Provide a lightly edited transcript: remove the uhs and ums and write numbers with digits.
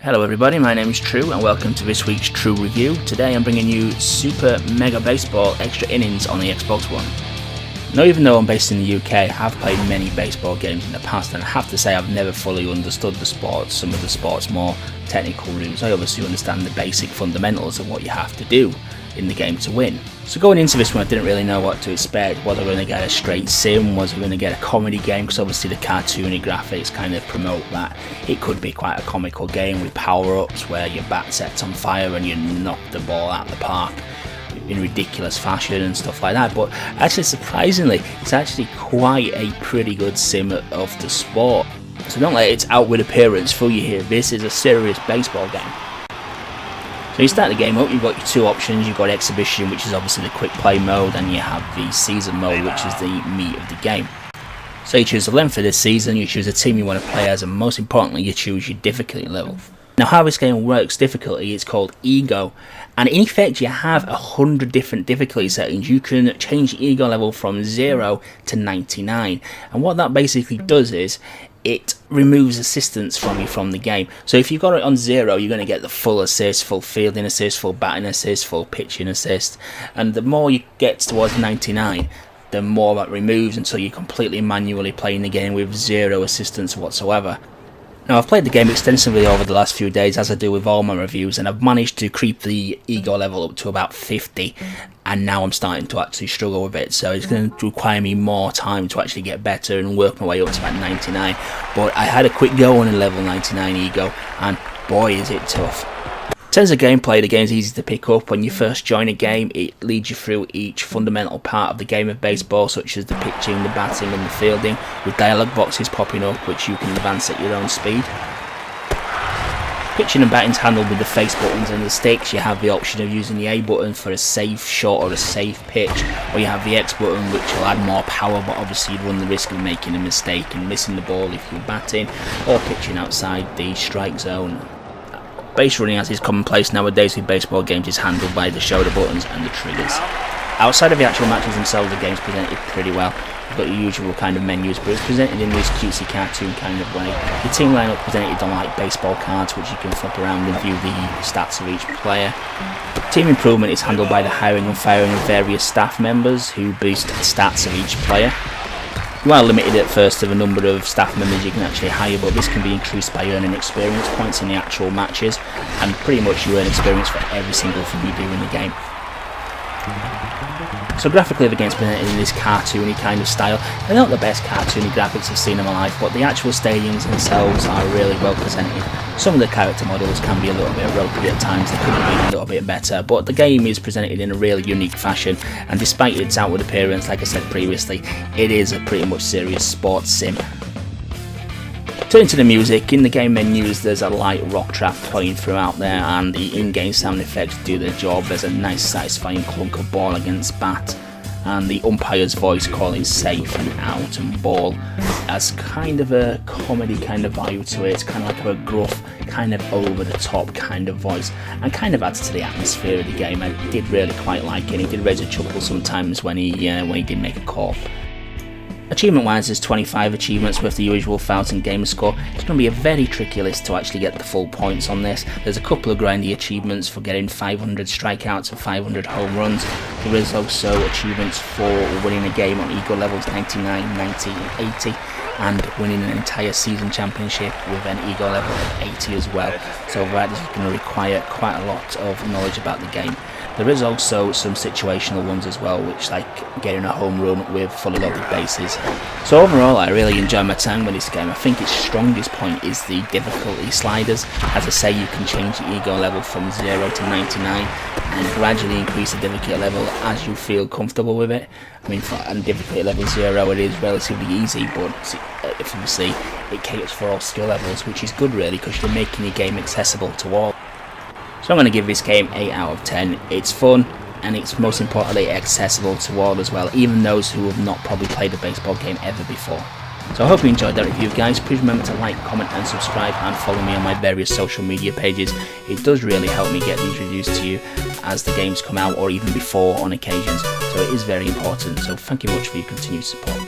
Hello everybody, my name is True and welcome to this week's True Review. Today I'm bringing you Super Mega Baseball Extra Innings on the Xbox One. Now, even though I'm based in the UK, I have played many baseball games in the past, and I have to say I've never fully understood the sport, some of the sport's more technical rules. I obviously understand the basic fundamentals of what you have to do in the game to win. So going into this one, I didn't really know what to expect. Was I going to get a straight sim? Was I going to get a comedy game? Because obviously the cartoony graphics kind of promote that it could be quite a comical game with power-ups where your bat sets on fire and you knock the ball out of the park in ridiculous fashion and stuff like that. But actually, surprisingly, it's actually quite a pretty good sim of the sport. So don't let its outward appearance fool you here. This is a serious baseball game. So you start the game up, you've got your two options. You've got Exhibition, which is obviously the quick play mode, and you have the Season mode, which is the meat of the game. So you choose the length of the season, you choose the team you want to play as, and most importantly, you choose your difficulty level. Now, how this game works difficulty is called Ego, and in effect you have 100 different difficulty settings. You can change the Ego level from 0 to 99, and what that basically does is it removes assistance from you from the game. So if you've got it on 0, you're going to get the full assist, full fielding assist, full batting assist, full pitching assist, and the more you get towards 99, the more that removes until you're completely manually playing the game with 0 assistance whatsoever. Now, I've played the game extensively over the last few days, as I do with all my reviews, and I've managed to creep the Ego level up to about 50, and now I'm starting to actually struggle with it, so it's going to require me more time to actually get better and work my way up to about 99. But I had a quick go on a level 99 Ego, and boy is it tough. In terms of gameplay, the game's easy to pick up. When you first join a game, it leads you through each fundamental part of the game of baseball, such as the pitching, the batting and the fielding, with dialogue boxes popping up which you can advance at your own speed. Pitching and batting's handled with the face buttons and the sticks. You have the option of using the A button for a safe shot or a safe pitch, or you have the X button which will add more power, but obviously you'd run the risk of making a mistake and missing the ball if you're batting, or pitching outside the strike zone. Base running, as is commonplace nowadays with baseball games, is handled by the shoulder buttons and the triggers. Outside of the actual matches themselves, the game's presented pretty well. You've got your usual kind of menus, but it's presented in this cutesy cartoon kind of way. Your team lineup presented on like baseball cards, which you can flip around and view the stats of each player. Team improvement is handled by the hiring and firing of various staff members who boost the stats of each player. You are limited at first to the number of staff members you can actually hire, but this can be increased by earning experience points in the actual matches, and pretty much you earn experience for every single thing you do in the game. So graphically, the game's presented in this cartoony kind of style. They're not the best cartoony graphics I've seen in my life, but the actual stadiums themselves are really well presented. Some of the character models can be a little bit ropey at times, they could have been a little bit better, but the game is presented in a really unique fashion, and despite its outward appearance, like I said previously, it is a pretty much serious sports sim. Turning to the music, in the game menus there's a light rock track playing throughout there, and the in-game sound effects do their job. There's a nice satisfying clunk of ball against bat, and the umpire's voice calling safe and out and ball as kind of a comedy kind of vibe to it. It's kind of like a gruff, kind of over the top kind of voice, and kind of adds to the atmosphere of the game. I did really quite like it. He did raise a chuckle sometimes when he did make a call. Achievement wise, there's 25 achievements with the usual 1000 gamer score. It's going to be a very tricky list to actually get the full points on this. There's a couple of grindy achievements for getting 500 strikeouts and 500 home runs. There is also achievements for winning a game on Ego levels 99, 90 and 80, and winning an entire season championship with an Ego level of 80 as well. So that is going to require quite a lot of knowledge about the game. There is also some situational ones as well, which like getting a home run with fully loaded bases. So overall, I really enjoy my time with this game. I think its strongest point is the difficulty sliders. As I say, you can change the Ego level from 0 to 99 and gradually increase the difficulty level as you feel comfortable with it. I mean, for difficulty level 0, it is relatively easy, but obviously it caters for all skill levels, which is good really, because you're making your game accessible to all. So I'm going to give this game 8 out of 10. It's fun, and it's most importantly accessible to all as well, even those who have not probably played a baseball game ever before. So I hope you enjoyed that review, guys. Please remember to like, comment and subscribe, and follow me on my various social media pages. It does really help me get these reviews to you as the games come out, or even before on occasions, so it is very important. So thank you much for your continued support.